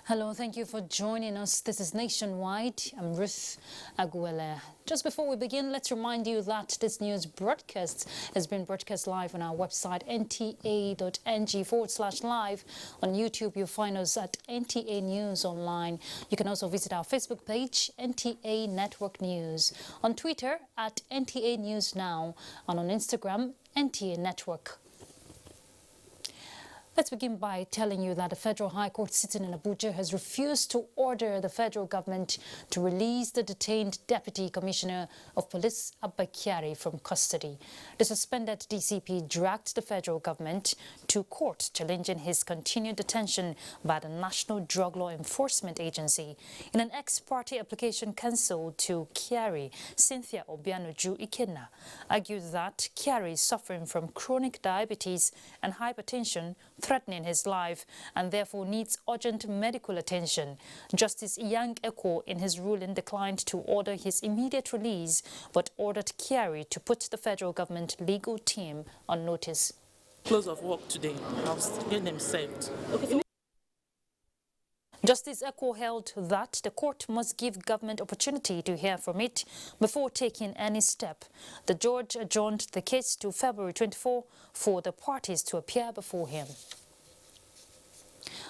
Hello, thank you for joining us. This is Nationwide. I'm Ruth Aguilera. Just before we begin, let's remind you that this news broadcast has been broadcast live on our website, nta.ng/live. On YouTube, you'll find us at NTA News Online. You can also visit our Facebook page, NTA Network News. On Twitter, at NTA News Now. And on Instagram, NTA Network. Let's begin by telling you that the Federal High Court sitting in Abuja has refused to order the federal government to release the detained Deputy Commissioner of Police, Abba Kyari, from custody. The suspended DCP dragged the federal government to court, challenging his continued detention by the National Drug Law Enforcement Agency. In an ex-parte application cancelled to Kyari, Cynthia Obianuju Ikenna argued that Kyari is suffering from chronic diabetes and hypertension, threatening his life, and therefore needs urgent medical attention. Justice Yang Eko, in his ruling, declined to order his immediate release, but ordered Kyari to put the federal government legal team on notice. Close of work today. I'll get them saved. Okay. Justice Eko held that the court must give government opportunity to hear from it before taking any step. The judge adjourned the case to February 24 for the parties to appear before him.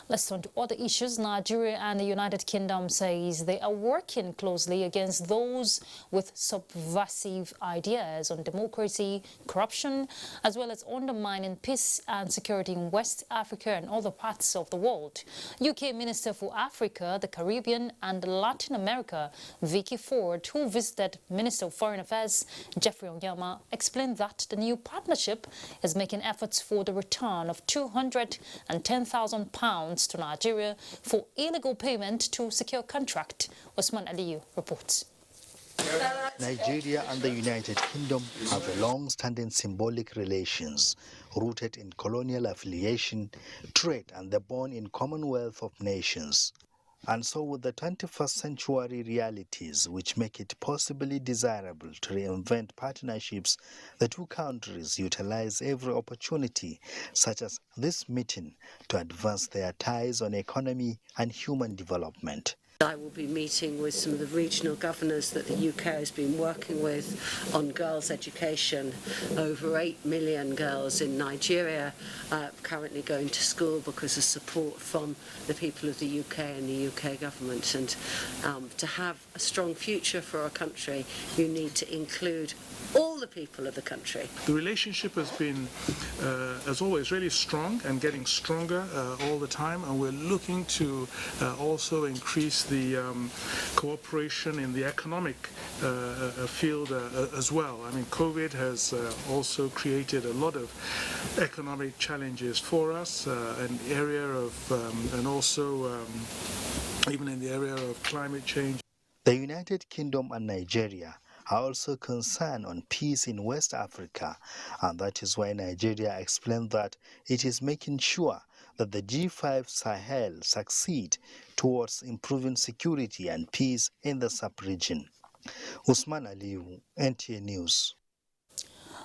Let's turn to other issues. Nigeria and the United Kingdom says they are working closely against those with subversive ideas on democracy, corruption, as well as undermining peace and security in West Africa and other parts of the world. UK Minister for Africa, the Caribbean and Latin America, Vicky Ford, who visited Minister of Foreign Affairs Geoffrey Onyema, explained that the new partnership is making efforts for the return of £210,000 to Nigeria for illegal payment to secure contract. Osman Aliyu reports. Nigeria and the United Kingdom have a long-standing symbolic relations rooted in colonial affiliation, trade and the bond in Commonwealth of Nations. And so with the 21st century realities which make it possibly desirable to reinvent partnerships, the two countries utilize every opportunity, such as this meeting, to advance their ties on economy and human development. I will be meeting with some of the regional governors that the UK has been working with on girls' education. Over 8 million girls in Nigeria currently going to school because of support from the people of the UK and the UK government. And to have a strong future for our country, you need to include all the people of the country. The relationship has been, as always, really strong and getting stronger all the time, and we're looking to also increase the cooperation in the economic field as well. I mean, COVID has also created a lot of economic challenges for us, an area of, and also even in the area of climate change. The United Kingdom and Nigeria are also concerned on peace in West Africa, and that is why Nigeria explained that it is making sure that the G5 Sahel succeed towards improving security and peace in the sub-region. Usman Aliyu, NTA News.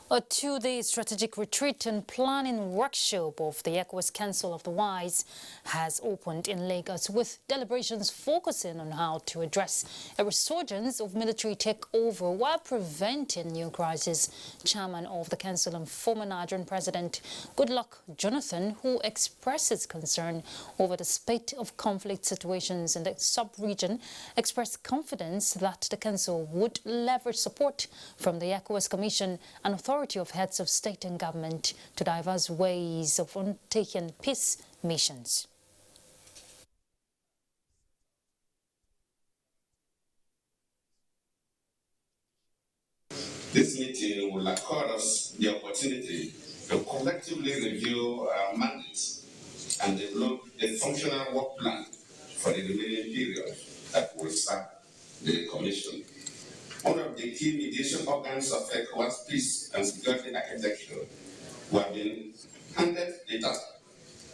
A two-day strategic retreat and planning workshop of the ECOWAS Council of the Wise has opened in Lagos, with deliberations focusing on how to address a resurgence of military takeover while preventing new crises. Chairman of the Council and former Nigerian President Goodluck Jonathan, who expresses concern over the spate of conflict situations in the sub-region, expressed confidence that the Council would leverage support from the ECOWAS Commission and authorities of heads of state and government to diverse ways of undertaking peace missions. This meeting will accord us the opportunity to collectively review our mandates and develop a functional work plan for the remaining period that will serve the Commission. One of the key mediation organs of ECOWAS peace and security architecture, who have been handed the task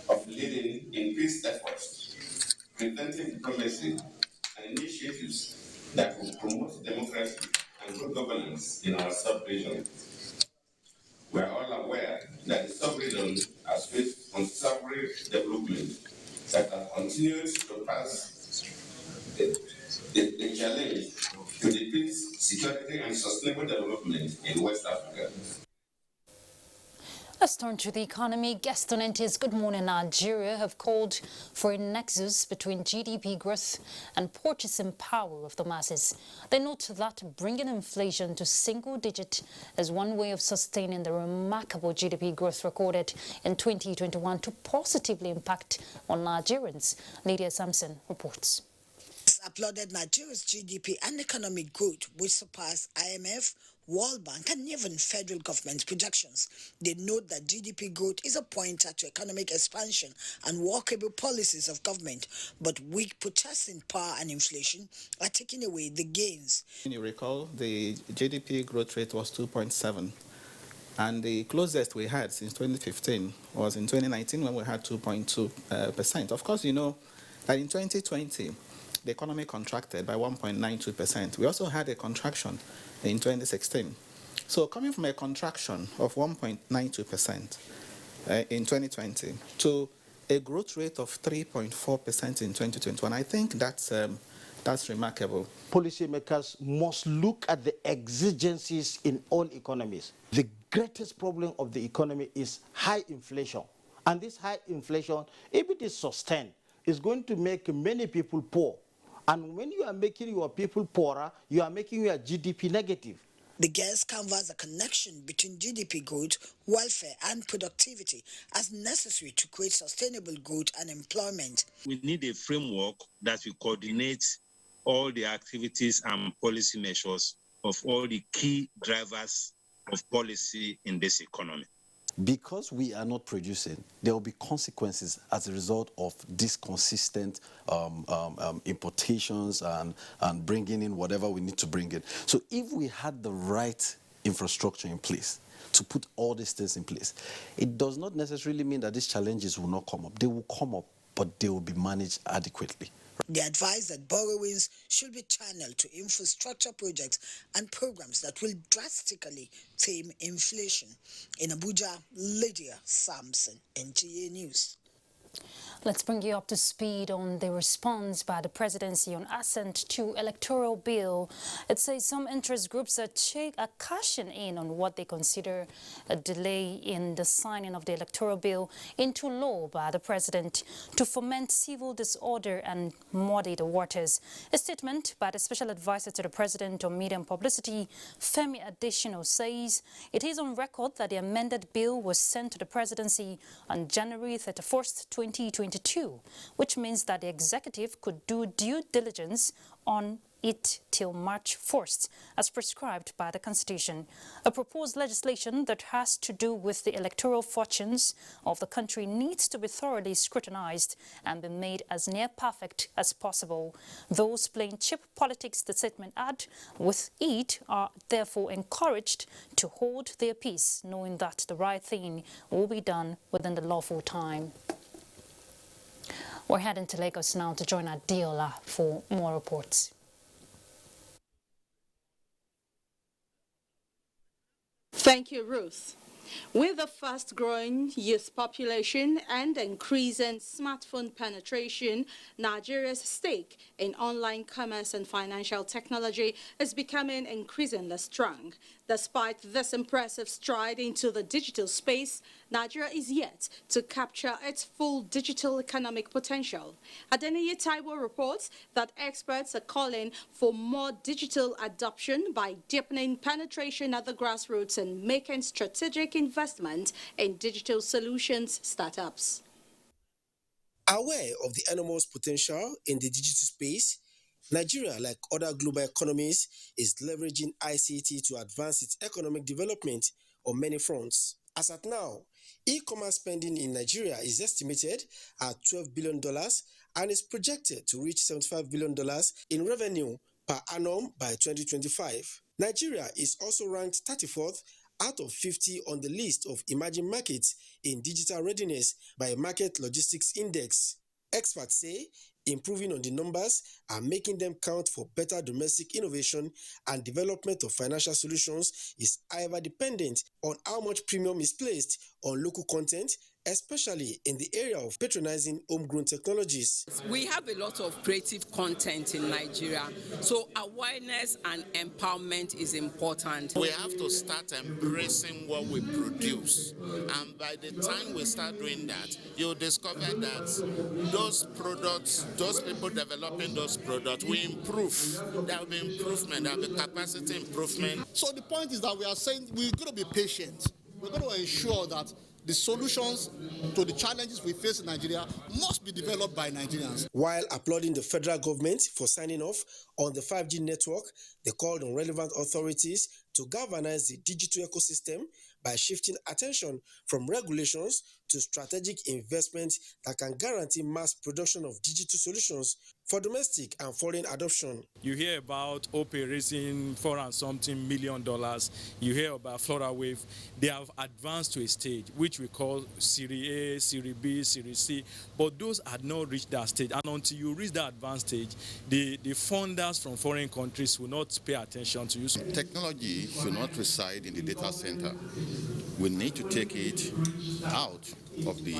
of leading in peace efforts, preventive diplomacy, and initiatives that will promote democracy and good governance in our sub-region. We are all aware that the sub-region has faced considerable development that have continued to pass the challenge to the peace, security, and sustainable development in West Africa. Let's turn to the economy. Guests on NTA's Good Morning Nigeria have called for a nexus between GDP growth and purchasing power of the masses. They note that bringing inflation to single digit is one way of sustaining the remarkable GDP growth recorded in 2021 to positively impact on Nigerians. Lydia Sampson reports. Applauded Nigeria's GDP and economic growth, which surpassed IMF, World Bank, and even federal government projections. They note that GDP growth is a pointer to economic expansion and workable policies of government, but weak purchasing power and inflation are taking away the gains. You recall, the GDP growth rate was 2.7. And the closest we had since 2015 was in 2019 when we had 2.2%. Of course, you know that in 2020, the economy contracted by 1.92%. We also had a contraction in 2016. So coming from a contraction of 1.92% in 2020 to a growth rate of 3.4% in 2021, I think that's remarkable. Policymakers must look at the exigencies in all economies. The greatest problem of the economy is high inflation. And this high inflation, if it is sustained, is going to make many people poor. And when you are making your people poorer, you are making your GDP negative. The guests canvass a connection between GDP growth, welfare, and productivity as necessary to create sustainable growth and employment. We need a framework that will coordinate all the activities and policy measures of all the key drivers of policy in this economy. Because we are not producing, there will be consequences as a result of these consistent importations and bringing in whatever we need to bring in. So if we had the right infrastructure in place to put all these things in place, it does not necessarily mean that these challenges will not come up. They will come up, but they will be managed adequately. They advise that borrowings should be channeled to infrastructure projects and programs that will drastically tame inflation. In Abuja, Lydia Sampson, NTA News. Let's bring you up to speed on the response by the presidency on assent to electoral bill. It says some interest groups are cashing in on what they consider a delay in the signing of the electoral bill into law by the president to foment civil disorder and muddy the waters. A statement by the special advisor to the president on media and publicity, Femi Adesina, says it is on record that the amended bill was sent to the presidency on January 31st, 2022, which means that the executive could do due diligence on it till March 1st, as prescribed by the Constitution. A proposed legislation that has to do with the electoral fortunes of the country needs to be thoroughly scrutinized and be made as near perfect as possible. Those playing cheap politics, the statement add, with it are therefore encouraged to hold their peace, knowing that the right thing will be done within the lawful time. We're heading to Lagos now to join Adiola for more reports. Thank you, Ruth. With a fast-growing youth population and increasing smartphone penetration, Nigeria's stake in online commerce and financial technology is becoming increasingly strong. Despite this impressive stride into the digital space, Nigeria is yet to capture its full digital economic potential. Adeniyi Taiwo reports that experts are calling for more digital adoption by deepening penetration at the grassroots and making strategic investment in digital solutions startups. Aware of the enormous potential in the digital space, Nigeria, like other global economies, is leveraging ICT to advance its economic development on many fronts. As at now, e-commerce spending in Nigeria is estimated at $12 billion and is projected to reach $75 billion in revenue per annum by 2025. Nigeria is also ranked 34th out of 50 on the list of emerging markets in digital readiness by Market Logistics Index. Experts say improving on the numbers and making them count for better domestic innovation and development of financial solutions is however dependent on how much premium is placed on local content, especially in the area of patronizing homegrown technologies. We have a lot of creative content in Nigeria, so awareness and empowerment is important. We have to start embracing what we produce, and by the time we start doing that, you'll discover that those products, those people developing those products will improve. There will be improvement, there will be capacity improvement. So the point is that we are saying we're going to be patient. We're going to ensure that the solutions to the challenges we face in Nigeria must be developed by Nigerians. While applauding the federal government for signing off on the 5G network, they called on relevant authorities to galvanize the digital ecosystem by shifting attention from regulations to strategic investment that can guarantee mass production of digital solutions for domestic and foreign adoption. You hear about OPE raising $4 and something million. You hear about FloraWave. They have advanced to a stage which we call Series A, Series B, Series C, but those had not reached that stage. And until you reach that advanced stage, the funders from foreign countries will not pay attention to you. Technology should not reside in the data center. We need to take it out of the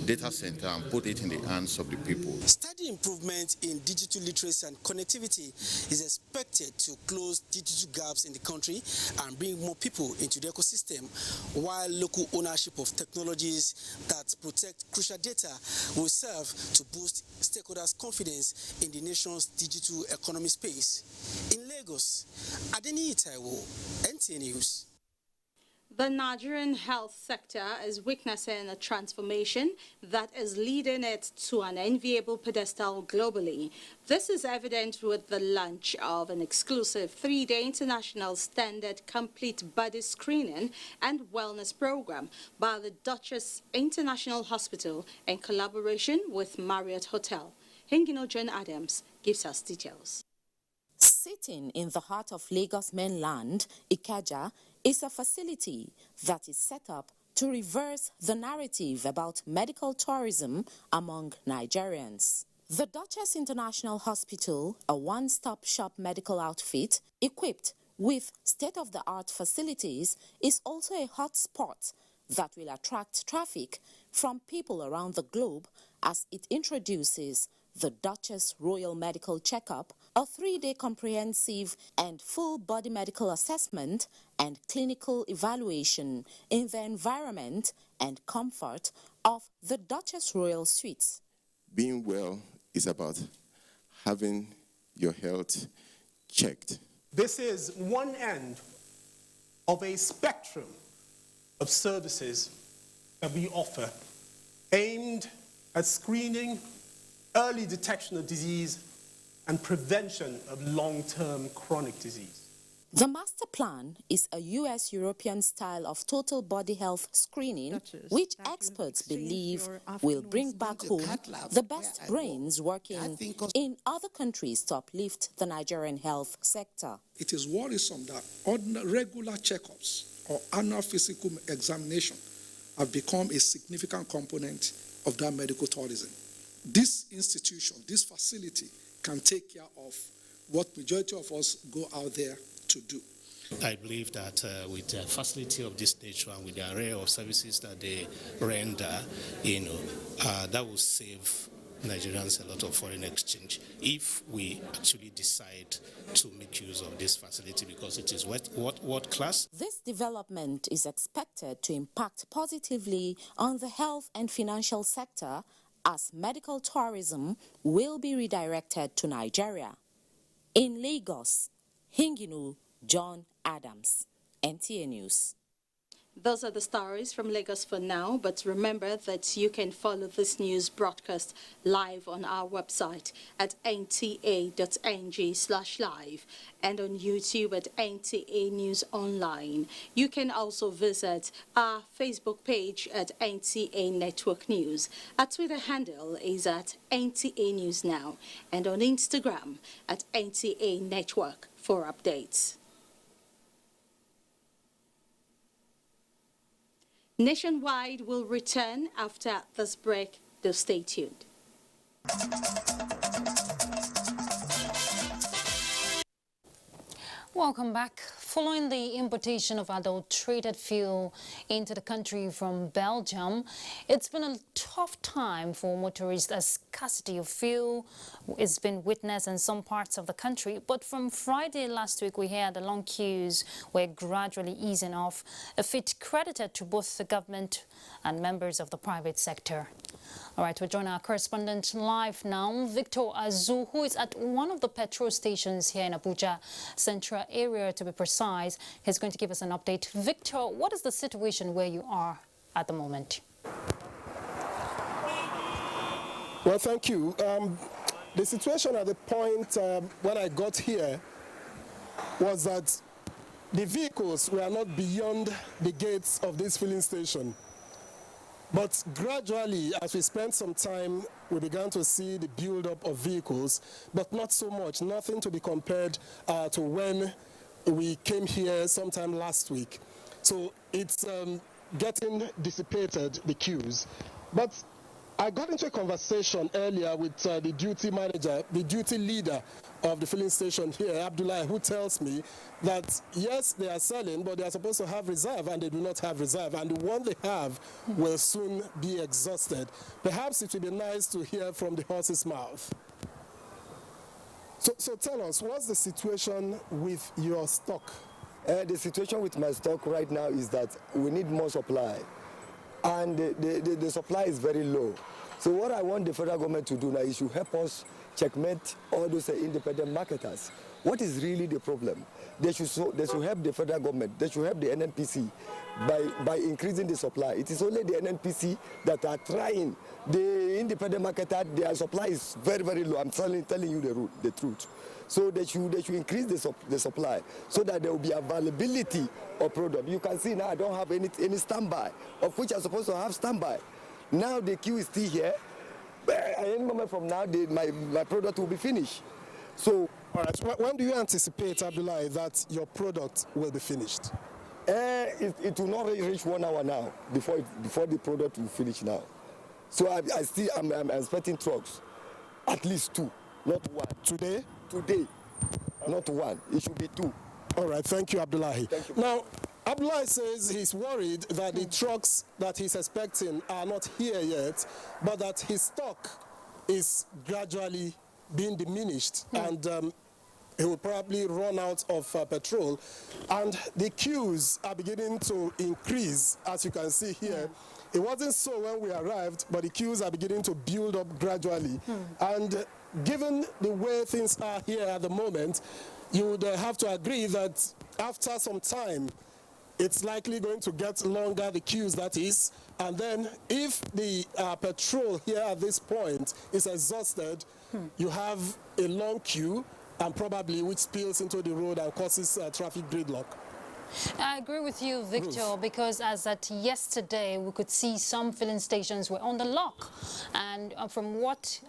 data center and put it in the hands of the people. Steady improvement in digital literacy and connectivity is expected to close digital gaps in the country and bring more people into the ecosystem, while local ownership of technologies that protect crucial data will serve to boost stakeholders' confidence in the nation's digital economy space. In Lagos, Adeni Taiwo, NTA News. The Nigerian health sector is witnessing a transformation that is leading it to an enviable pedestal globally. This is evident with the launch of an exclusive 3-day international standard complete body screening and wellness program by the Duchess International Hospital in collaboration with Marriott Hotel. Hengino John Adams gives us details. Sitting in the heart of Lagos mainland, Ikeja is a facility that is set up to reverse the narrative about medical tourism among Nigerians. The Duchess International Hospital, a one-stop shop medical outfit equipped with state-of-the-art facilities, is also a hot spot that will attract traffic from people around the globe as it introduces the Duchess Royal Medical Checkup, a 3-day comprehensive and full body medical assessment and clinical evaluation in the environment and comfort of the Duchess Royal Suites. Being well is about having your health checked. This is one end of a spectrum of services that we offer aimed at screening, early detection of disease, and prevention of long-term chronic disease. The master plan is a US-European style of total body health screening, which experts believe will bring back home the best brains working in other countries to uplift the Nigerian health sector. It is worrisome that regular checkups or annual physical examination have become a significant component of that medical tourism. This institution, this facility, can take care of what majority of us go out there to do. I believe that with a facility of this nature and with the array of services that they render, that will save Nigerians a lot of foreign exchange if we actually decide to make use of this facility, because it is world class. This development is expected to impact positively on the health and financial sector, as medical tourism will be redirected to Nigeria. In Lagos, Hinginu John Adams, NTA News. Those are the stories from Lagos for now, but remember that you can follow this news broadcast live on our website at nta.ng/live and on YouTube at NTA News Online. You can also visit our Facebook page at NTA Network News. Our Twitter handle is at NTA News Now, and on Instagram at NTA Network for updates. Nationwide will return after this break. Do stay tuned. Welcome back. following the importation of adulterated fuel into the country from Belgium, it's been a tough time for motorists as scarcity of fuel has been witnessed in some parts of the country. But from Friday last week, we heard the long queues were gradually easing off, a feat credited to both the government and members of the private sector. All right, we'll join our correspondent live now, Victor Azu, who is at one of the petrol stations here in Abuja Central area, to be precise. He's going to give us an update. Victor, what is the situation where you are at the moment? Well, thank you. The situation at the point when I got here was that the vehicles were not beyond the gates of this filling station. But gradually, as we spent some time, we began to see the build-up of vehicles, but not so much, nothing to be compared to when we came here sometime last week. So it's getting dissipated, the queues. But I got into a conversation earlier with the duty manager, the duty leader of the filling station here, Abdullah, who tells me that yes, they are selling, but they are supposed to have reserve, and they do not have reserve, and the one they have will soon be exhausted. Perhaps it would be nice to hear from the horse's mouth. So tell us, what's the situation with your stock? The situation with my stock right now is that we need more supply, and the supply is very low. So what I want the federal government to do now is to help us checkmate all those independent marketers. What is really the problem? They should help the federal government. They should help the NNPC by increasing the supply. It is only the NNPC that are trying. The independent marketer, their supply is very, very low. I'm telling you the truth. So they should increase the supply so that there will be availability of product. You can see now I don't have any standby, of which I'm supposed to have standby. Now the queue is still here. Any moment from now, my product will be finished. So, all right. When do you anticipate, Abdullah, that your product will be finished? It will not reach 1 hour now before the product will finish now. So I'm expecting trucks, at least 2, not 1. Today? Today, not 1. It should be 2. All right. Thank you, Abdullah. Thank you. Now, Abdullah says he's worried that the trucks that he's expecting are not here yet, but that his stock is gradually being diminished, and he will probably run out of petrol. And the queues are beginning to increase, as you can see here. It wasn't so when we arrived, but the queues are beginning to build up gradually. And given the way things are here at the moment, you would have to agree that after some time, it's likely going to get longer, the queues that is, and then if the petrol here at this point is exhausted, you have a long queue, and probably which spills into the road and causes traffic gridlock. I agree with you, Victor, because as at yesterday, we could see some filling stations were on the lock. And from what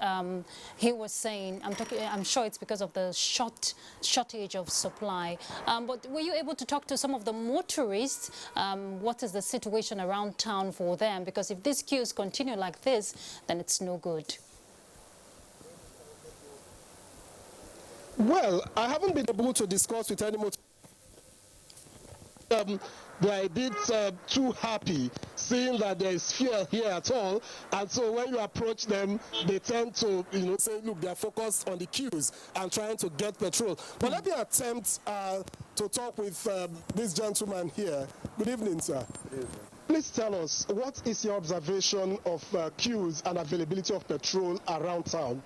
he was saying, I'm sure it's because of the shortage of supply. But were you able to talk to some of the motorists? What is the situation around town for them? Because if these queues continue like this, then it's no good. Well, I haven't been able to discuss with any motorists. They are a bit too happy seeing that there is fuel here at all, and so when you approach them, they tend to, say, look, they are focused on the queues and trying to get petrol. But let me attempt to talk with this gentleman here. Good evening, sir. Good evening. Please tell us, what is your observation of queues and availability of petrol around town?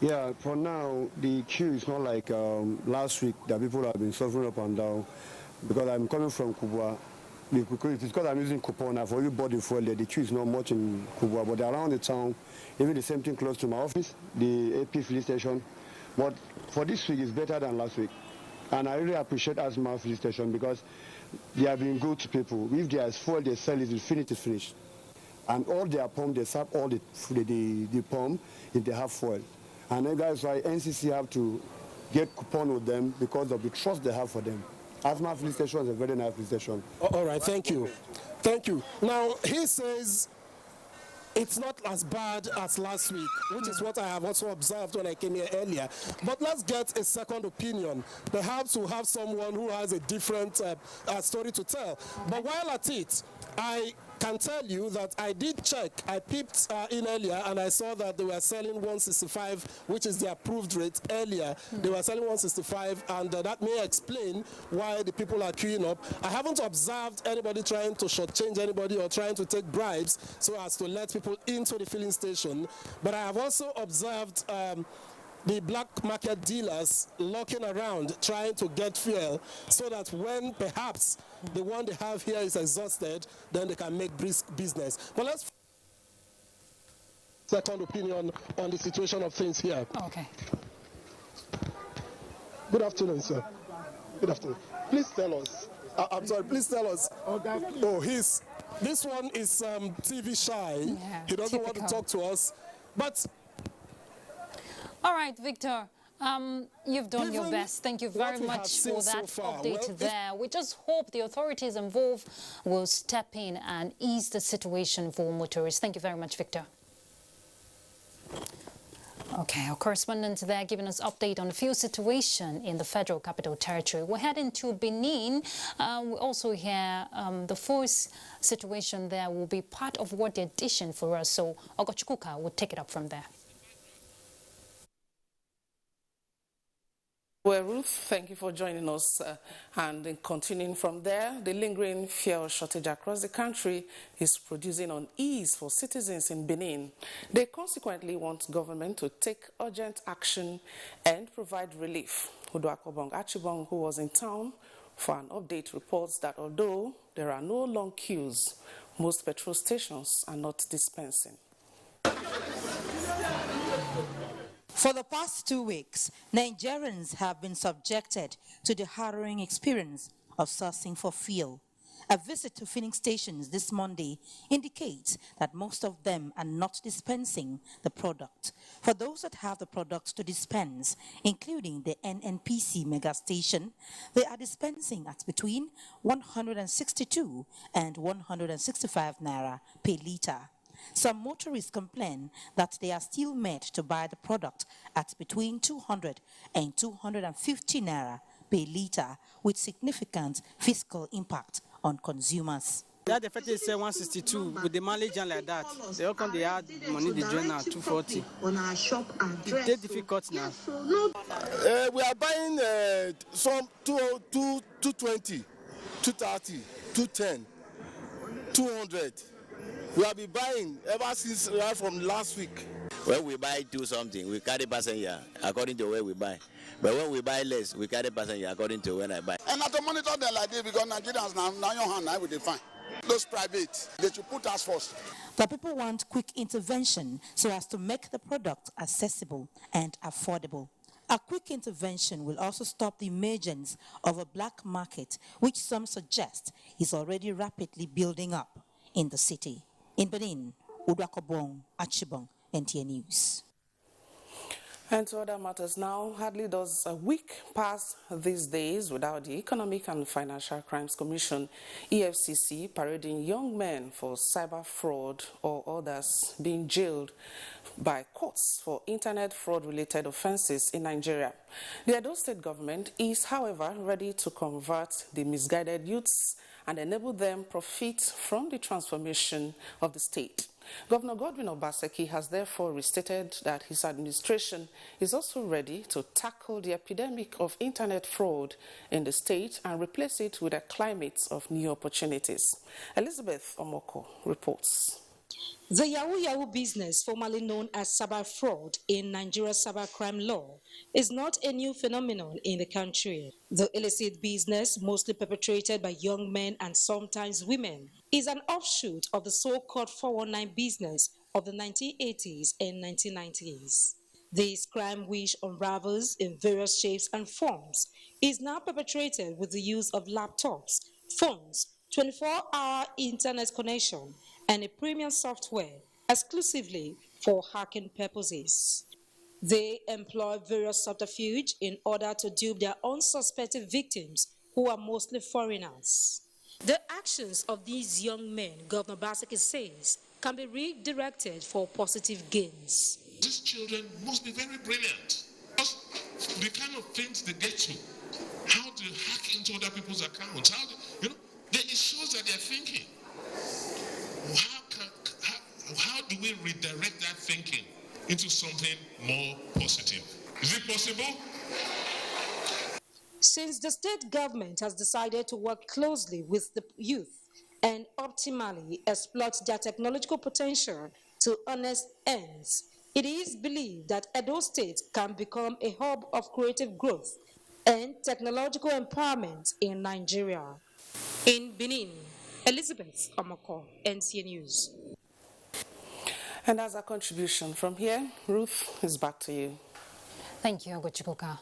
Yeah, for now, the queue is not like last week that people have been suffering up and down. Because I'm coming from Kubwa, it's because I'm using coupon. I've already bought the fuel there. The queue is not much in Kubwa, but around the town, even the same thing close to my office, the AP filling station. But for this week, it's better than last week. And I really appreciate Asma filling station because they have been good to people. If there is fuel, they sell it, it's finished. And all their pump, they serve all the pump if they have fuel. And that's why NCC have to get coupon with them because of the trust they have for them. Asma filling station is a very nice filling station. All right, thank you. Thank you. Now, he says it's not as bad as last week, which is what I have also observed when I came here earlier. But let's get a second opinion. Perhaps we'll have someone who has a different story to tell. But while at it, I can tell you that I did check. I peeped in earlier and I saw that they were selling 165, which is the approved rate earlier. They were selling 165, and that may explain why the people are queuing up. I haven't observed anybody trying to shortchange anybody or trying to take bribes so as to let people into the filling station. But I have also observed the black market dealers looking around trying to get fuel so that when perhaps the one they have here is exhausted, then they can make brisk business. But let's second opinion on the situation of things here. Okay. Good afternoon, sir. Good afternoon. Please tell us. I'm sorry, please tell us. Oh, this one is TV shy. Yeah, he doesn't typical. want to talk to us. But all right, Victor, you've done your best. Thank you very much for that update there. We just hope the authorities involved will step in and ease the situation for motorists. Thank you very much, Victor. Okay, our correspondent there giving us update on the fuel situation in the Federal Capital Territory. We're heading to Benin. We also hear the force situation there will be part of what the edition for us. So Ogochukuka will take it up from there. Well, Ruth, thank you for joining us. And continuing from there, the lingering fuel shortage across the country is producing unease for citizens in Benin. They consequently want government to take urgent action and provide relief. Uduakobong Achibong, who was in town for an update, reports that although there are no long queues, most petrol stations are not dispensing. For the past 2 weeks, Nigerians have been subjected to the harrowing experience of sourcing for fuel. A visit to filling stations this Monday indicates that most of them are not dispensing the product. For those that have the product to dispense, including the NNPC mega station, they are dispensing at between 162 and 165 naira per litre. Some motorists complain that they are still made to buy the product at between 200 and 250 naira per litre, with significant fiscal impact on consumers. That the fact is 162 with the mileage and like that. They all come, they add money, they join now 240. It's difficult now. We are buying some 220, 230, 210, 200. We have been buying ever since right from last week. When we buy do something, we carry passenger according to where we buy. But when we buy less, we carry passenger according to when I buy. And not to monitor them like this because Nigerians now your hand now will define. Those private, they should put us first. The people want quick intervention so as to make the product accessible and affordable. A quick intervention will also stop the emergence of a black market, which some suggest is already rapidly building up in the city. In Benin, Uduakobong Achibong, NTA News. And to other matters now, hardly does a week pass these days without the Economic and Financial Crimes Commission, EFCC, parading young men for cyber fraud or others being jailed by courts for internet fraud-related offenses in Nigeria. The Edo State government is, however, ready to convert the misguided youths and enable them profit from the transformation of the state. Governor Godwin Obaseki has therefore restated that his administration is also ready to tackle the epidemic of internet fraud in the state and replace it with a climate of new opportunities. Elizabeth Omoko reports. The Yahoo business, formerly known as cyber fraud in Nigeria's cybercrime law, is not a new phenomenon in the country. The illicit business, mostly perpetrated by young men and sometimes women, is an offshoot of the so-called 419 business of the 1980s and 1990s. This crime, which unravels in various shapes and forms, is now perpetrated with the use of laptops, phones, 24-hour internet connection, and a premium software exclusively for hacking purposes. They employ various subterfuge in order to dupe their unsuspecting victims, who are mostly foreigners. The actions of these young men, Governor Obaseki says, can be redirected for positive gains. These children must be very brilliant. Because the kind of things they get to, how to hack into other people's accounts, it shows that they're thinking. How do we redirect that thinking into something more positive? Is it possible? Since the state government has decided to work closely with the youth and optimally exploit their technological potential to honest ends, it is believed that Edo State can become a hub of creative growth and technological empowerment in Nigeria. In Benin, Elizabeth Omoko, NTA News. And as a contribution from here, Ruth, is back to you. Thank you, Agochikoka.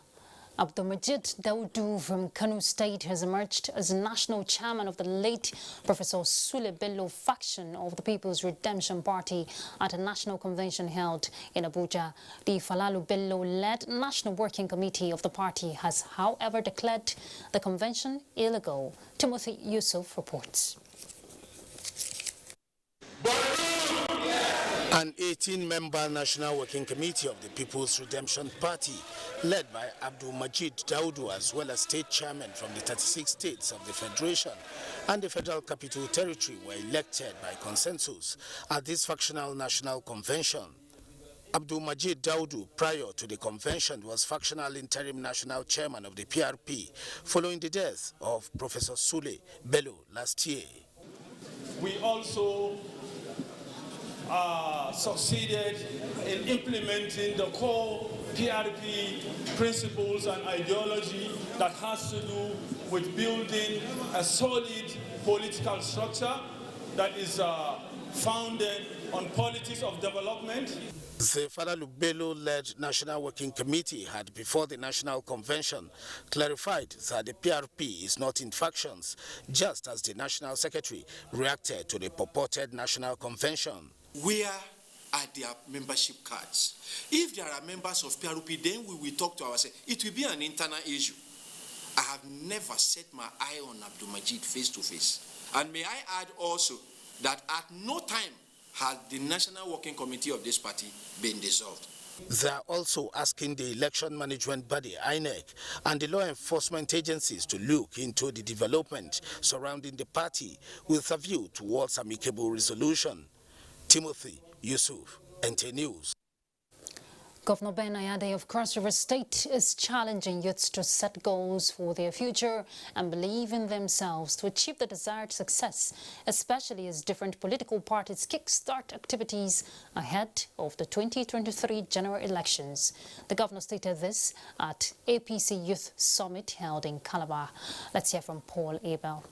Abdulmajid Daudu from Kano State has emerged as national chairman of the late Professor Sule Bello faction of the People's Redemption Party at a national convention held in Abuja. The Falalu Bello-led National Working Committee of the party has, however, declared the convention illegal. Timothy Yusuf reports. An 18-member National Working Committee of the People's Redemption Party, led by Abdulmajid Daudu, as well as state chairmen from the 36 states of the Federation and the Federal Capital Territory, were elected by consensus at this factional national convention. Abdulmajid Daudu, prior to the convention, was factional interim national chairman of the PRP following the death of Professor Sule Bello last year. We also succeeded in implementing the core PRP principles and ideology that has to do with building a solid political structure that is founded on politics of development. The Falalu Bello-led National Working Committee had, before the National Convention, clarified that the PRP is not in factions, just as the National Secretary reacted to the purported National Convention. Where are their membership cards? If there are members of PRP, then we will talk to ourselves. It will be an internal issue. I have never set my eye on Abdulmajid face to face. And may I add also that at no time has the National Working Committee of this party been dissolved. They are also asking the election management body, INEC, and the law enforcement agencies to look into the development surrounding the party with a view towards amicable resolution. Timothy Yusuf, NTA News. Governor Ben Ayade of Cross River State is challenging youths to set goals for their future and believe in themselves to achieve the desired success, especially as different political parties kickstart activities ahead of the 2023 general elections. The governor stated this at APC Youth Summit held in Calabar. Let's hear from Paul Abel.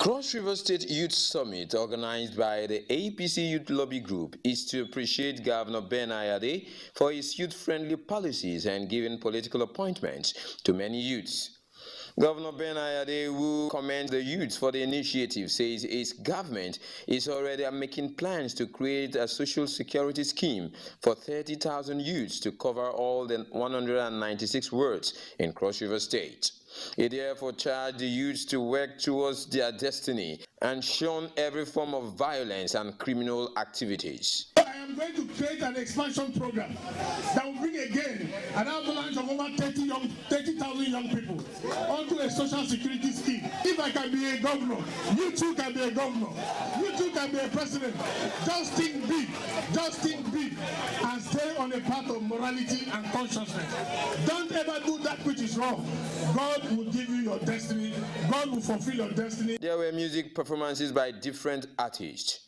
Cross River State Youth Summit, organized by the APC Youth Lobby Group, is to appreciate Governor Ben Ayade for his youth-friendly policies and giving political appointments to many youths. Governor Ben Ayade, who commends the youths for the initiative, says his government is already making plans to create a social security scheme for 30,000 youths to cover all the 196 wards in Cross River State. He therefore charged the youths to work towards their destiny and shun every form of violence and criminal activities. I am going to create an expansion program that will bring again an avalanche of over 30,000 young people onto a social security scheme. If I can be a governor, you too can be a governor. You too can be a president. Just think big, and stay on a path of morality and consciousness. Don't ever do that which is wrong. God will give you your destiny. God will fulfill your destiny. There were music performances by different artists.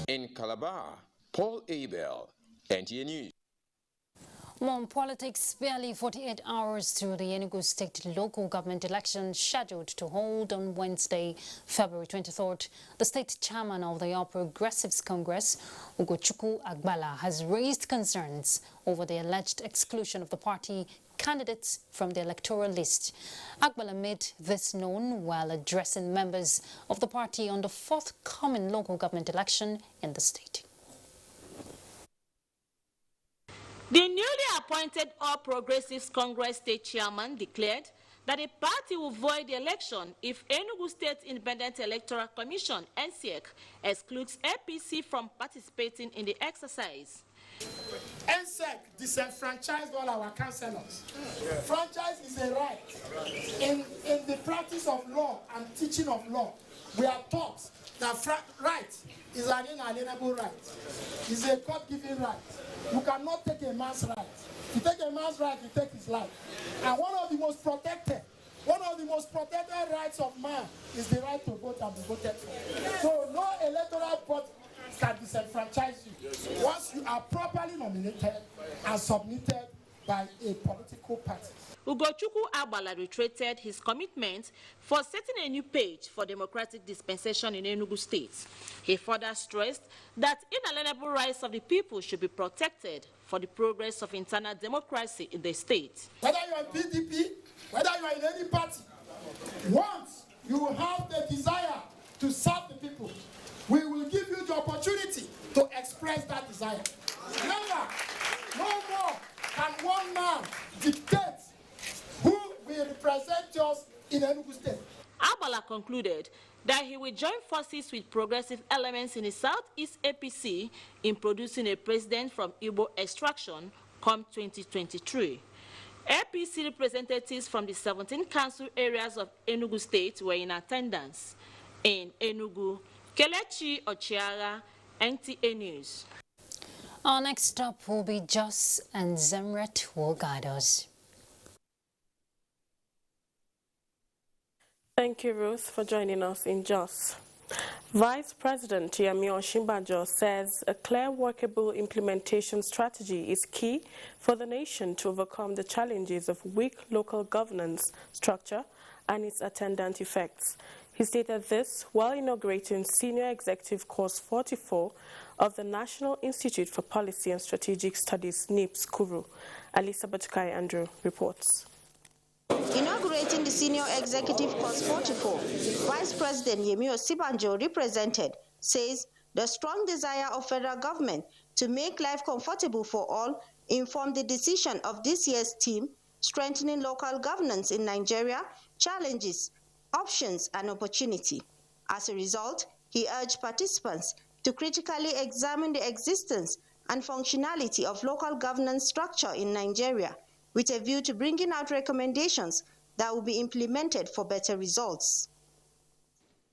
In Calabar, Paul Abel, NTA News. More on politics, barely 48 hours to the Enugu State local government election scheduled to hold on Wednesday, February 23rd. The state chairman of the All Progressives Congress, Ugochukwu Agbala, has raised concerns over the alleged exclusion of the party candidates from the electoral list. Agbala made this known while addressing members of the party on the forthcoming local government election in the state. The newly appointed All Progressives Congress State Chairman declared that the party will void the election if Enugu State Independent Electoral Commission (NCEC) excludes APC from participating in the exercise. NCEC disenfranchised all our councillors. Franchise is a right. In the practice of law and teaching of law, we are taught that right is an inalienable right. It's a God-given right. You cannot take a man's right. If you take a man's right, you take his life. And one of the most protected rights of man is the right to vote and be voted for. So no electoral body can disenfranchise you once you are properly nominated and submitted by a political party. Ugochukwu Agbala reiterated his commitment for setting a new page for democratic dispensation in Enugu State. He further stressed that inalienable rights of the people should be protected for the progress of internal democracy in the state. Whether you are in PDP, whether you are in any party, once you have the desire to serve the people, we will give you the opportunity to express that desire. Never, no more can one man dictate who will represent us in Enugu State. Agbala concluded that he will join forces with progressive elements in the Southeast APC in producing a president from Igbo extraction come 2023. APC representatives from the 17 council areas of Enugu State were in attendance. In Enugu, Kelechi Ochiaga, NTA News. Our next stop will be Jos, and Zemret will guide us. Thank you, Ruth, for joining us in Jos. Vice President Yemi Osinbajo says a clear, workable implementation strategy is key for the nation to overcome the challenges of weak local governance structure and its attendant effects. He stated this while inaugurating Senior Executive Course 44 of the National Institute for Policy and Strategic Studies, NIPS, Kuru. Alisa Batukai Andrew reports. Inaugurating the Senior Executive Course 44, Vice President Yemi Osinbajo represented, says the strong desire of federal government to make life comfortable for all informed the decision of this year's theme, strengthening local governance in Nigeria, challenges, options and opportunity. As a result, he urged participants to critically examine the existence and functionality of local governance structure in Nigeria, with a view to bringing out recommendations that will be implemented for better results.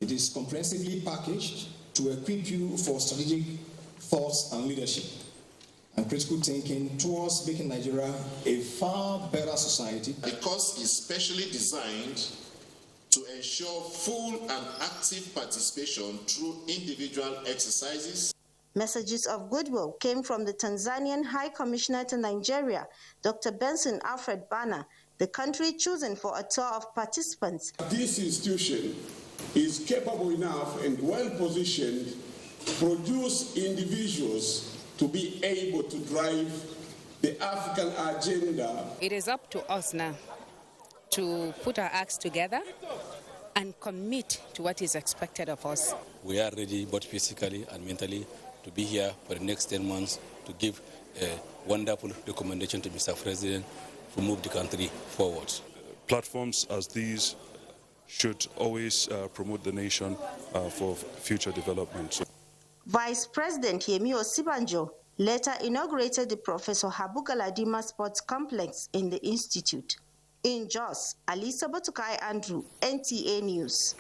It is comprehensively packaged to equip you for strategic thoughts and leadership and critical thinking towards making Nigeria a far better society. The course is specially designed to ensure full and active participation through individual exercises. Messages of goodwill came from the Tanzanian High Commissioner to Nigeria, Dr. Benson Alfred Bana, the country chosen for a tour of participants. This institution is capable enough and well positioned to produce individuals to be able to drive the African agenda. It is up to us now to put our acts together and commit to what is expected of us. We are ready both physically and mentally to be here for the next 10 months to give a wonderful recommendation to Mr. President to move the country forward. Platforms as these should always promote the nation for future development. Vice President Yemi Osinbajo later inaugurated the Professor Habu Galadima Sports Complex in the Institute. In Jos, Alisa Batukai Andrew, NTA News.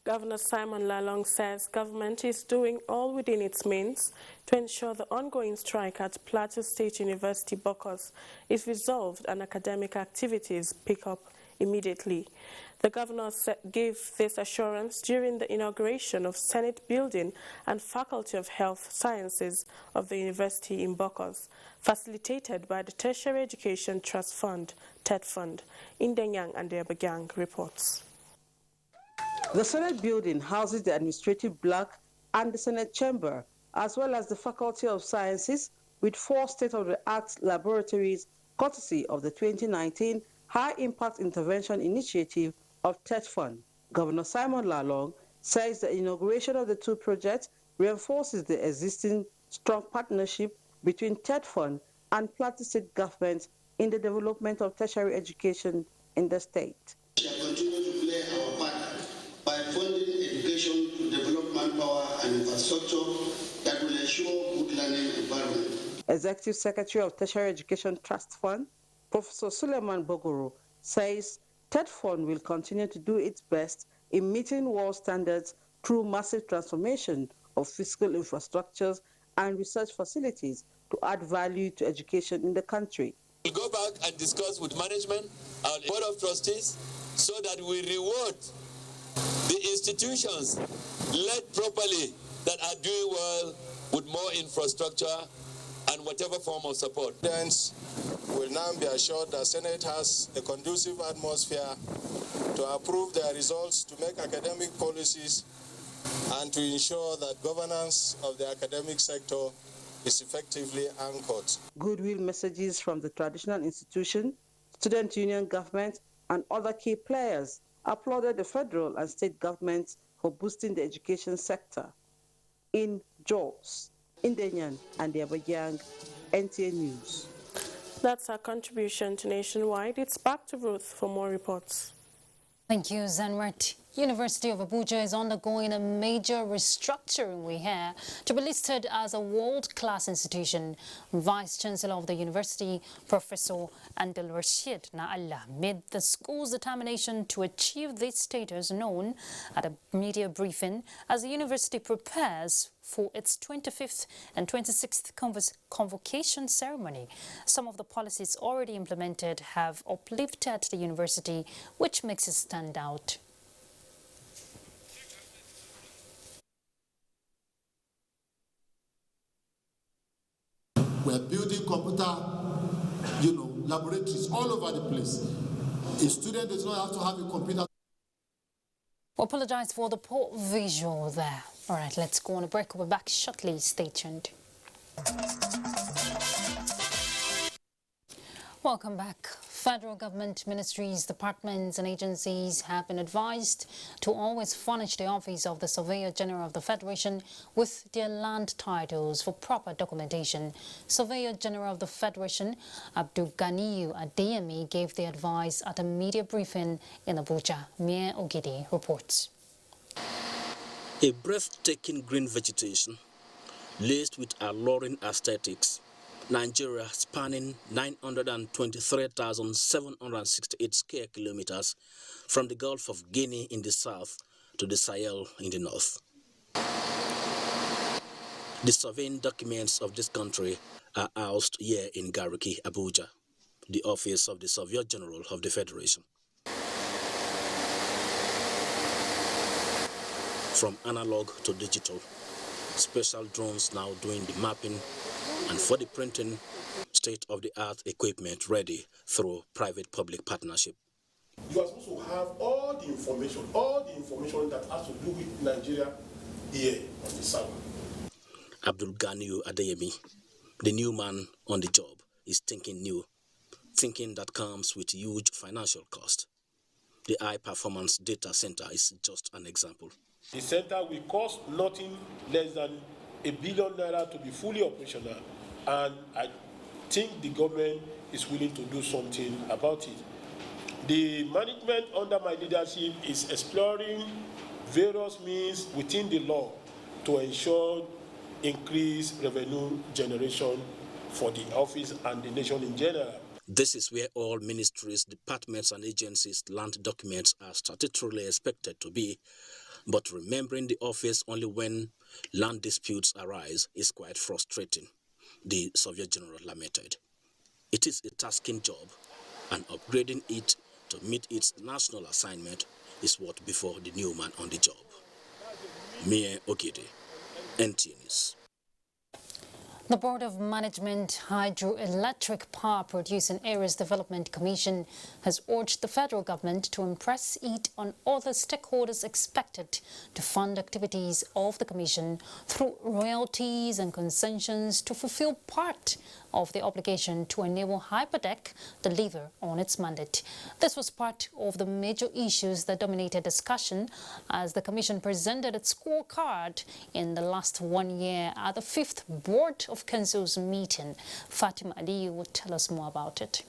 Governor Simon Lalong says government is doing all within its means to ensure the ongoing strike at Plateau State University, Bokos, is resolved and academic activities pick up immediately. The governor gave this assurance during the inauguration of Senate Building and Faculty of Health Sciences of the university in Bokos, facilitated by the Tertiary Education Trust Fund, TED Fund. Indenyang and Debagang reports. The Senate Building houses the administrative block and the Senate Chamber, as well as the Faculty of Sciences, with 4 state-of-the-art laboratories courtesy of the 2019 High Impact Intervention Initiative of TED Fund. Governor Simon Lalong says the inauguration of the two projects reinforces the existing strong partnership between TED Fund and Plateau State government in the development of tertiary education in the state. We shall continue to play our part by funding education to develop manpower and infrastructure that will ensure good learning environment. Executive Secretary of Tertiary Education Trust Fund, Professor Suleiman Bogoro, says TED Fund will continue to do its best in meeting world standards through massive transformation of physical infrastructures and research facilities to add value to education in the country. We'll go back and discuss with management and board of trustees so that we reward the institutions led properly that are doing well with more infrastructure and whatever form of support. Students will now be assured that Senate has a conducive atmosphere to approve their results, to make academic policies, and to ensure that governance of the academic sector is effectively anchored. Goodwill messages from the traditional institution, student union government, and other key players applauded the federal and state governments for boosting the education sector. In Jos, Indenyan and Abuja, NTA News. That's our contribution to Nationwide. It's back to Ruth for more reports. Thank you, Zanwert. University of Abuja is undergoing a major restructuring, we hear, to be listed as a world-class institution. Vice-Chancellor of the university, Professor Abdul Rashid Na'Allah, made the school's determination to achieve this status known at a media briefing as the university prepares for its 25th and 26th convocation ceremony. Some of the policies already implemented have uplifted the university, which makes it stand out. We're building computer, laboratories all over the place. A student does not have to have a computer. We apologize for the poor visual there. All right, let's go on a break. We'll be back shortly. Stay tuned. Welcome back. Federal government ministries, departments and agencies have been advised to always furnish the office of the Surveyor General of the Federation with their land titles for proper documentation. Surveyor General of the Federation, Abdul Ganiyu Adeyemi, gave the advice at a media briefing in Abuja. Mie Ogidi reports. A breathtaking green vegetation, laced with alluring aesthetics, Nigeria spanning 923,768 square kilometers from the Gulf of Guinea in the south to the Sahel in the north. The surveying documents of this country are housed here in Gariki, Abuja, the office of the Surveyor General of the Federation. From analog to digital, special drones now doing the mapping, and for the printing, state-of-the-art equipment ready through private-public partnership. You are supposed to have all the information that has to do with Nigeria here on the server. Abdul Ganiyu Adeyemi, the new man on the job, is thinking new, thinking that comes with huge financial cost. The high-performance data center is just an example. The center will cost nothing less than $1 billion to be fully operational, and I think the government is willing to do something about it. The management under my leadership is exploring various means within the law to ensure increased revenue generation for the office and the nation in general. This is where all ministries, departments and agencies' land documents are statutorily expected to be, but remembering the office only when land disputes arise is quite frustrating, the Surveyor General lamented. It is a tasking job, and upgrading it to meet its national assignment is what before the new man on the job. Mie Ogidi, NTA News. The Board of Management Hydroelectric Power Producing Areas Development Commission has urged the federal government to impress it on other stakeholders expected to fund activities of the commission through royalties and concessions to fulfill part of the obligation to enable Hyperdeck deliver on its mandate. This was part of the major issues that dominated discussion as the Commission presented its scorecard in the last 1 year at the 5th Board of Council's meeting. Fatima Ali will tell us more about it.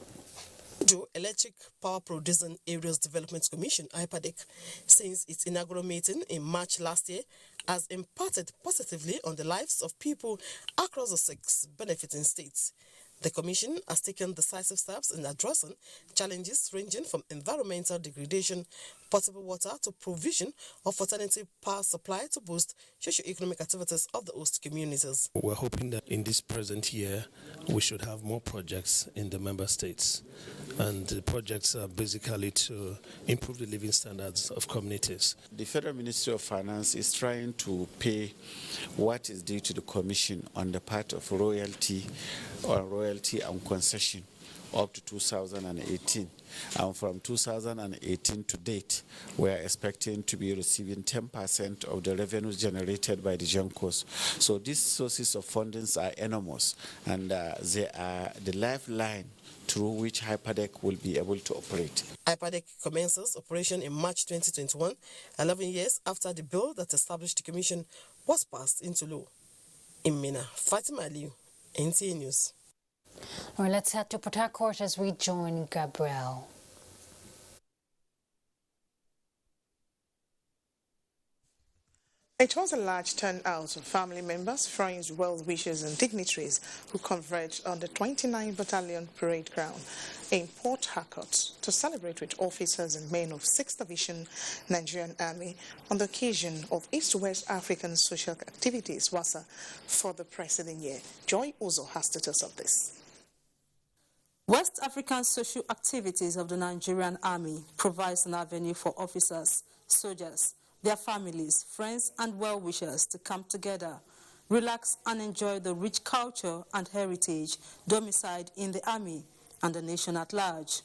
The Electric Power Producing Areas Development Commission, Hyperdeck, since its inaugural meeting in March last year, has impacted positively on the lives of people across the 6 benefiting states. The Commission has taken decisive steps in addressing challenges ranging from environmental degradation, potable water to provision of alternative power supply to boost socio-economic activities of the host communities. We're hoping that in this present year, we should have more projects in the member states. And the projects are basically to improve the living standards of communities. The Federal Ministry of Finance is trying to pay what is due to the Commission on the part of royalty and concession up to 2018. And from 2018 to date, we are expecting to be receiving 10% of the revenues generated by the GENCOs. So these sources of fundings are enormous, and they are the lifeline through which Hyperdeck will be able to operate. Hyperdeck commences operation in March 2021, 11 years after the bill that established the Commission was passed into law. In Mina, Fatima Aliu, NTA News. All right, let's head to Port Harcourt as we join Gabriel. It was a large turnout of family members, friends, well-wishers and dignitaries who converged on the 29th Battalion Parade Ground in Port Harcourt to celebrate with officers and men of 6th Division Nigerian Army on the occasion of East-West African Social Activities WASA for the preceding year. Joy Ozo has details of this. West African Social Activities of the Nigerian Army provides an avenue for officers, soldiers, their families, friends and well-wishers to come together, relax and enjoy the rich culture and heritage domiciled in the Army and the nation at large.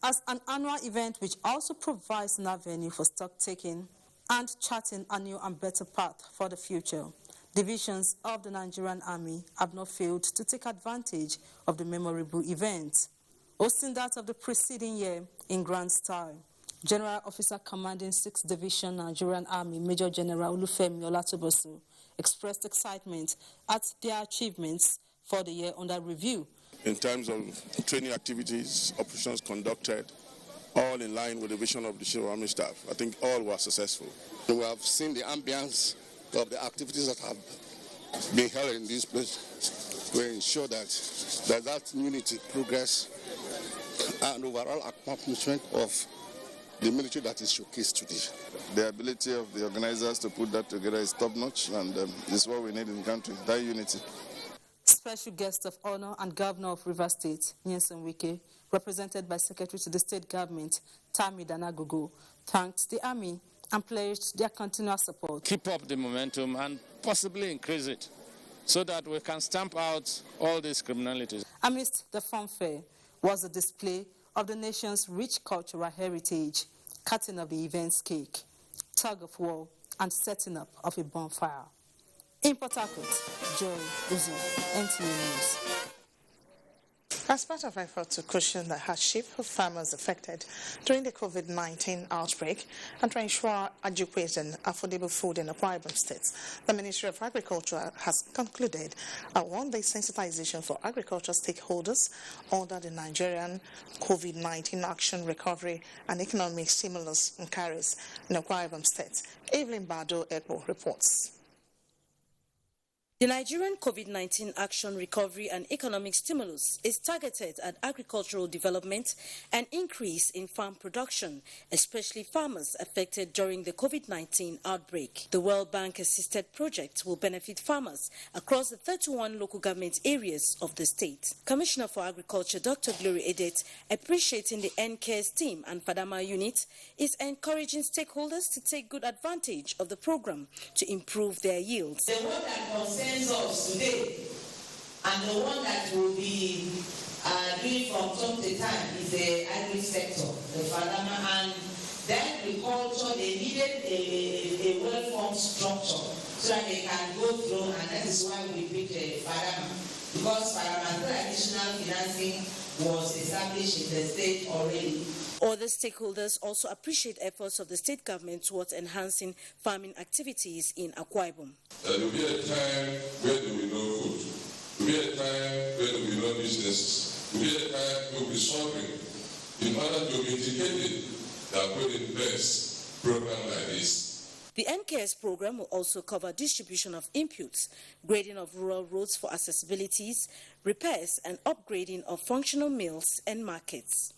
As an annual event which also provides an avenue for stock-taking and charting a new and better path for the future, divisions of the Nigerian Army have not failed to take advantage of the memorable event, hosting that of the preceding year in grand style. General Officer Commanding 6th Division Nigerian Army, Major General Olufemi Olatobosu, expressed excitement at their achievements for the year under review. In terms of training activities, operations conducted, all in line with the vision of the Chief of Army Staff. I think all were successful. We have seen the ambience of the activities that have been held in this place to ensure that that unity, progress, and overall accomplishment of the military that is showcased today. The ability of the organizers to put that together is top-notch, and this is what we need in the country, that unity. Special guest of honor and Governor of Rivers State, Nyesom Wike, represented by Secretary to the State Government, Tami Danagogo, thanked the Army and pledged their continuous support. Keep up the momentum and possibly increase it so that we can stamp out all these criminalities. Amidst the fanfare was a display of the nation's rich cultural heritage, cutting of the event's cake, tug of war, and setting up of a bonfire. In Port Harcourt, Joy Uzo, NTA News. As part of effort to cushion the hardship of farmers affected during the COVID-19 outbreak and to ensure adequate and affordable food in the Akwa Ibom State, the Ministry of Agriculture has concluded a one-day sensitization for agriculture stakeholders under the Nigerian COVID-19 Action, Recovery and Economic Stimulus and Carries in the Akwa Ibom State. Evelyn Bado Ekbo reports. The Nigerian COVID-19 Action, Recovery and Economic Stimulus is targeted at agricultural development and increase in farm production, especially farmers affected during the COVID-19 outbreak. The World Bank-assisted project will benefit farmers across the 31 local government areas of the state. Commissioner for Agriculture Dr. Glory Edet, appreciating the NCARES team and Fadama unit, is encouraging stakeholders to take good advantage of the program to improve their yields. The one that concerns us today and the one that will be doing from from time to time is the agri sector, the Fadama, and then agriculture, they needed a well-formed structure so that they can go through, and that is why we picked Fadama, because Fadama's traditional financing was established in the state already. Other stakeholders also appreciate efforts of the state government towards enhancing farming activities in Akwa Ibom. There will be a time where there will be no food. There will be a time where there will be no businesses. There will be a time we will be suffering. In order to mitigate it, they are put in place program like this. The NKS program will also cover distribution of inputs, grading of rural roads for accessibilities, repairs and upgrading of functional mills and markets.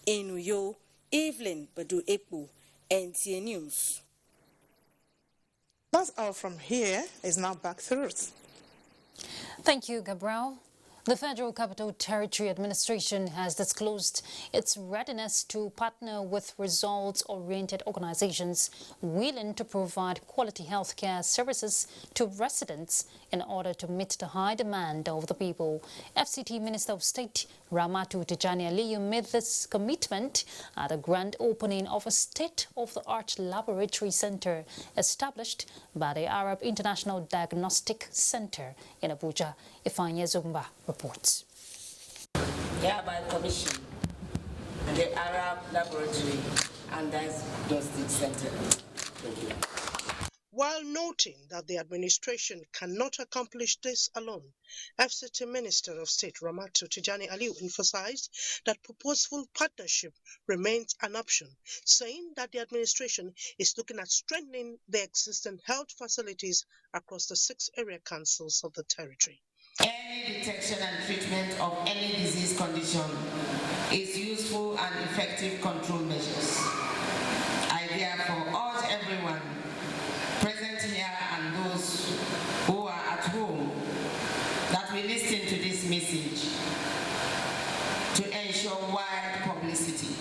In Uyo, Evelyn Badu Epo, NTA News. That's all from here. Is now back to Ruth. Thank you, Gabriel. The Federal Capital Territory Administration has disclosed its readiness to partner with results-oriented organizations willing to provide quality healthcare services to residents in order to meet the high demand of the people. FCT Minister of State Ramatu Tijani Aliyu made this commitment at the grand opening of a state-of-the-art laboratory center established by the Arab International Diagnostic Center in Abuja. Ifanye Zumba reports. Hereby commission the Arab Laboratory and Diagnostic Center. Thank you. While noting that the administration cannot accomplish this alone, FCT Minister of State Ramatu Tijani Aliyu emphasized that purposeful partnership remains an option, saying that the administration is looking at strengthening the existing health facilities across the 6 area councils of the territory. Any detection and treatment of any disease condition is useful and effective control measures. I therefore urge everyone present here and those who are at home that we listen to this message to ensure wide publicity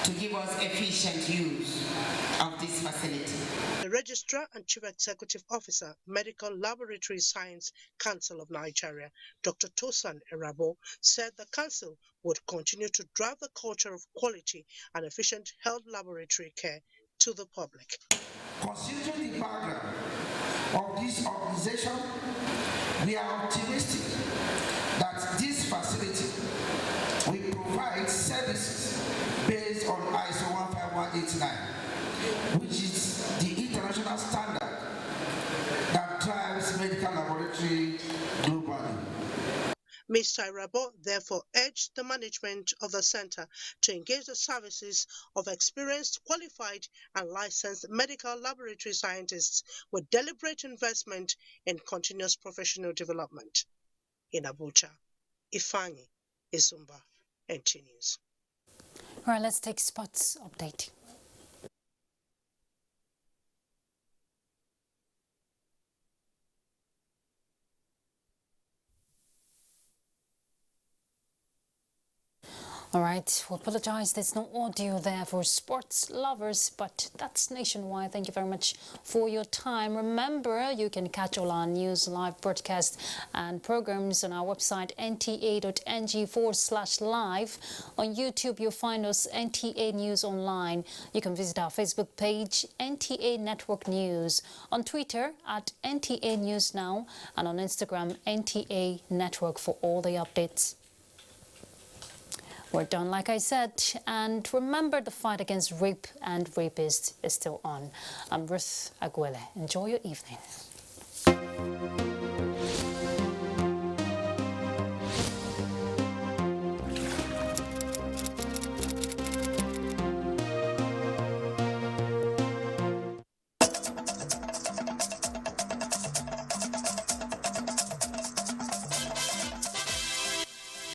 to give us efficient use of this facility. The Registrar and Chief Executive Officer, Medical Laboratory Science Council of Nigeria, Dr. Tosan Erabo, said the council would continue to drive the culture of quality and efficient health laboratory care to the public. Considering the background of this organization, we are optimistic that this facility will provide services based on ISO 15189, which is the international standard that drives medical laboratory globally. Mr. Irabo therefore urged the management of the center to engage the services of experienced, qualified, and licensed medical laboratory scientists with deliberate investment in continuous professional development. In Abuja, Ifeanyi Izumba, NTA News. All right, let's take sports update. All right, we apologize, there's no audio there for sports lovers, but that's nationwide. Thank you very much for your time. Remember, you can catch all our news, live broadcasts and programs on our website, nta.ng/live. On YouTube, you'll find us NTA News Online. You can visit our Facebook page, NTA Network News. On Twitter, at NTA News Now, and on Instagram, NTA Network for all the updates. We're done, like I said, and remember the fight against rape and rapists is still on. I'm Ruth Aguele. Enjoy your evening.